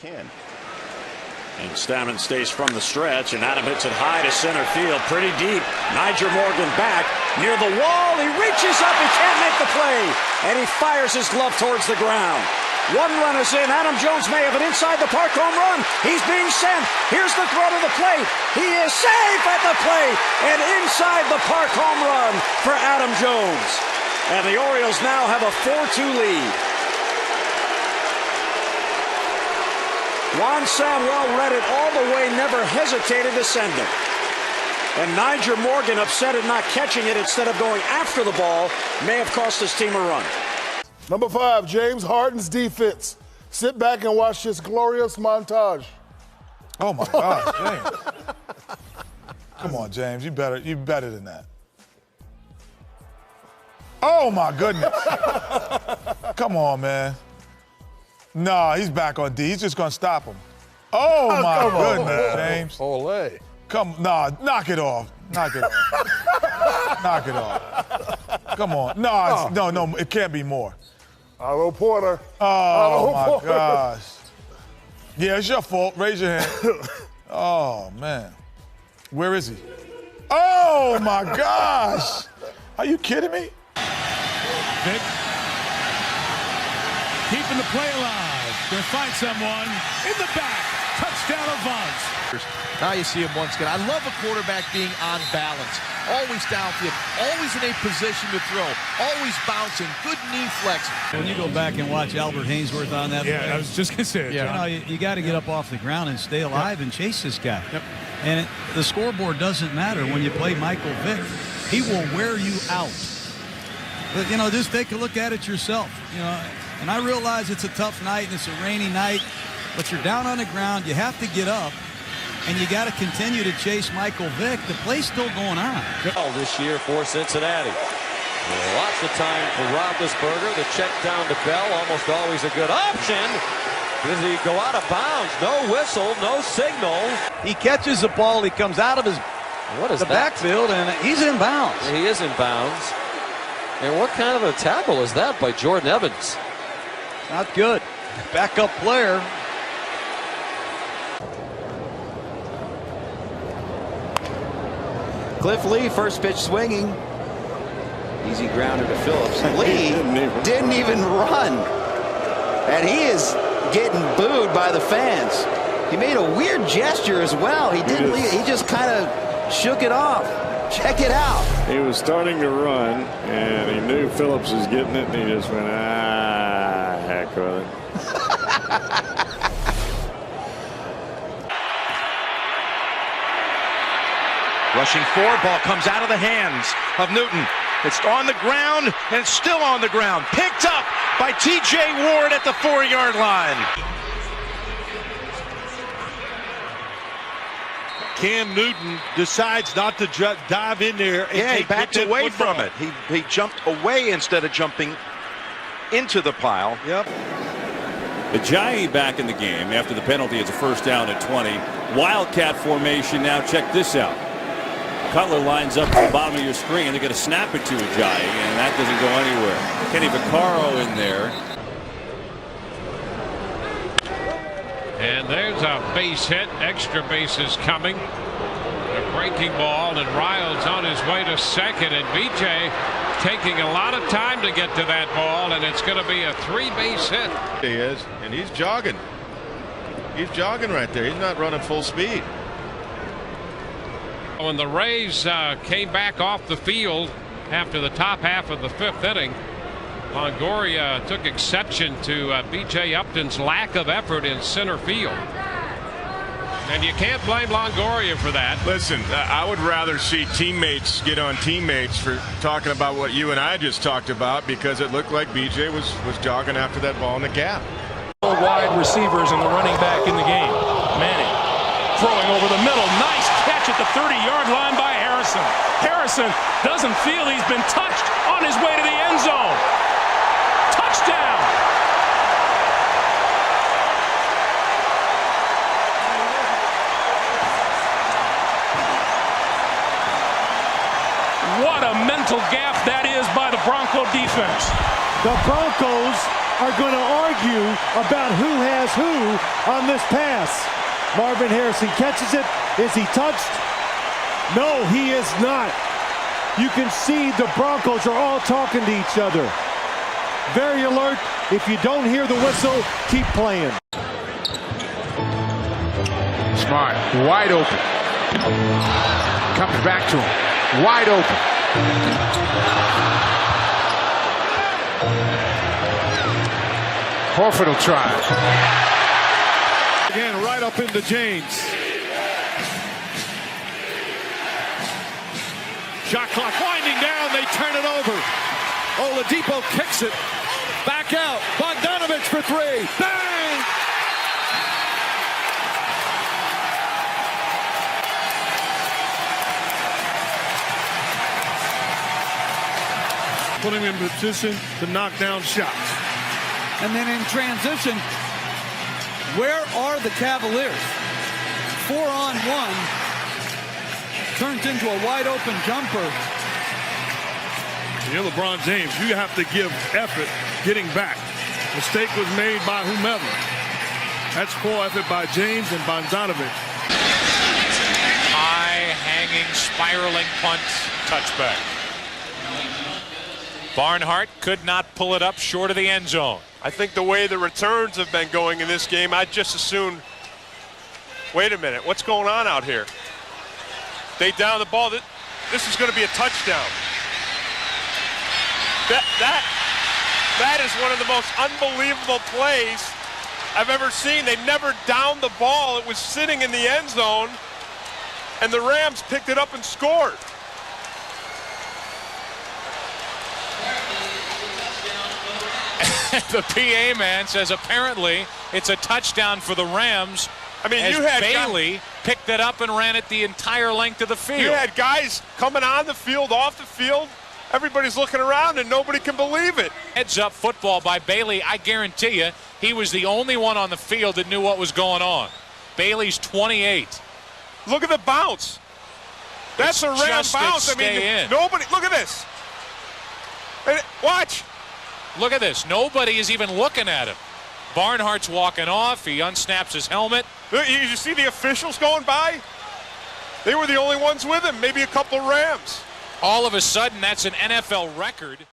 can. And Stammen stays from the stretch, and Adam hits it high to center field, pretty deep. Niger Morgan back near the wall. He reaches up, he can't make the play, and he fires his glove towards the ground. One run is in. Adam Jones may have an inside the park home run. He's being sent. Here's the throw to the plate. He is safe at the plate, and inside the park home run for Adam Jones. And the Orioles now have a 4-2 lead. Juan Samuel read it all the way, never hesitated to send it. And Niger Morgan, upset at not catching it instead of going after the ball, may have cost his team a run. Number 5, James Harden's defense. Sit back and watch this glorious montage. Oh my God, James! Come on, James, you better than that. Oh my goodness! Come on, man. No, he's back on D. He's just gonna stop him. Oh my goodness, James. Olé. Knock it off. Knock it off. Knock it off. Come on. No, it can't be more. Otto Porter. Oh my gosh. Yeah, it's your fault. Raise your hand. Oh man. Where is he? Oh my gosh. Are you kidding me? Vic. Keeping the play alive. Gonna find someone in the back. Touchdown Avance. Now you see him once again. I love a quarterback being on balance. Always downfield. Always in a position to throw. Always bouncing. Good knee flex. When you go back and watch Albert Hainsworth on that play, I was just gonna say it, John. You got to get up off the ground and stay alive and chase this guy. Yep. And the scoreboard doesn't matter when you play Michael Vick. He will wear you out. But, just take a look at it yourself. And I realize it's a tough night and it's a rainy night, but you're down on the ground. You have to get up, and you got to continue to chase Michael Vick. The play's still going on. This year for Cincinnati. Lots of time for Roethlisberger. The check down to Bell, almost always a good option. Does he go out of bounds? No whistle, no signal. He catches the ball. He comes out of the backfield, and he's in bounds. He is in bounds. And what kind of a tackle is that by Jordan Evans? Not good. Backup player. Cliff Lee, first pitch swinging. Easy grounder to Phillips. Lee didn't even run. And he is getting booed by the fans. He made a weird gesture as well. He didn't leave. He just kind of shook it off. Check it out. He was starting to run, and he knew Phillips was getting it, and he just went, heck with it. Rushing forward, ball comes out of the hands of Newton. It's on the ground, and it's still on the ground. Picked up by T.J. Ward at the 4-yard line. Cam Newton decides not to dive in there. And he backs away from it. He jumped away instead of jumping into the pile. Yep. Ajayi back in the game after the penalty. It's a first down at 20. Wildcat formation now. Check this out. Cutler lines up at the bottom of your screen. They're going to snap it to Ajayi, and that doesn't go anywhere. Kenny Vaccaro in there. And there's a base hit. Extra bases coming. A breaking ball, and Riles on his way to second, and BJ taking a lot of time to get to that ball, and it's going to be a 3-base hit. He is, and he's jogging. He's jogging right there. He's not running full speed. When the Rays came back off the field after the top half of the 5th inning, Longoria took exception to B.J. Upton's lack of effort in center field. And you can't blame Longoria for that. Listen, I would rather see teammates get on teammates for talking about what you and I just talked about, because it looked like B.J. was jogging after that ball in the gap. Wide receivers and the running back in the game. Manning throwing over the middle. Nice catch at the 30-yard line by Harrison. Harrison doesn't feel he's been touched on his way to the end zone. Touchdown! What a mental gaffe that is by the Bronco defense. The Broncos are going to argue about who has who on this pass. Marvin Harrison catches it. Is he touched? No, he is not. You can see the Broncos are all talking to each other. Very alert. If you don't hear the whistle, keep playing. Smart, wide open. Comes back to him, wide open. Horford will try. Again, right up into James. Shot clock winding down. They turn it over. Oladipo kicks it. Back out. Bogdanovich for three. Bang! Putting him in position to knock down shots. And then in transition, where are the Cavaliers? 4-on-1 turns into a wide open jumper. You're LeBron James. You have to give effort getting back. Mistake was made by whomever. That's poor effort by James and Bogdanovich. High hanging, spiraling punt, touchback. Barnhart could not pull it up short of the end zone. I think the way the returns have been going in this game, I'd just assume, wait a minute, what's going on out here? They down the ball. This is going to be a touchdown. That is one of the most unbelievable plays I've ever seen. They never downed the ball. It was sitting in the end zone, and the Rams picked it up and scored. The PA man says apparently it's a touchdown for the Rams. I mean, as you had Bailey picked it up and ran it the entire length of the field. You had guys coming on the field, off the field. Everybody's looking around and nobody can believe it. Heads up football by Bailey. I guarantee you he was the only one on the field that knew what was going on. Bailey's 28. Look at the bounce. That's a Ram bounce. I mean, nobody, look at this. Watch. Look at this. Nobody is even looking at him. Barnhart's walking off. He unsnaps his helmet. You see the officials going by? They were the only ones with him. Maybe a couple of Rams. All of a sudden, that's an NFL record.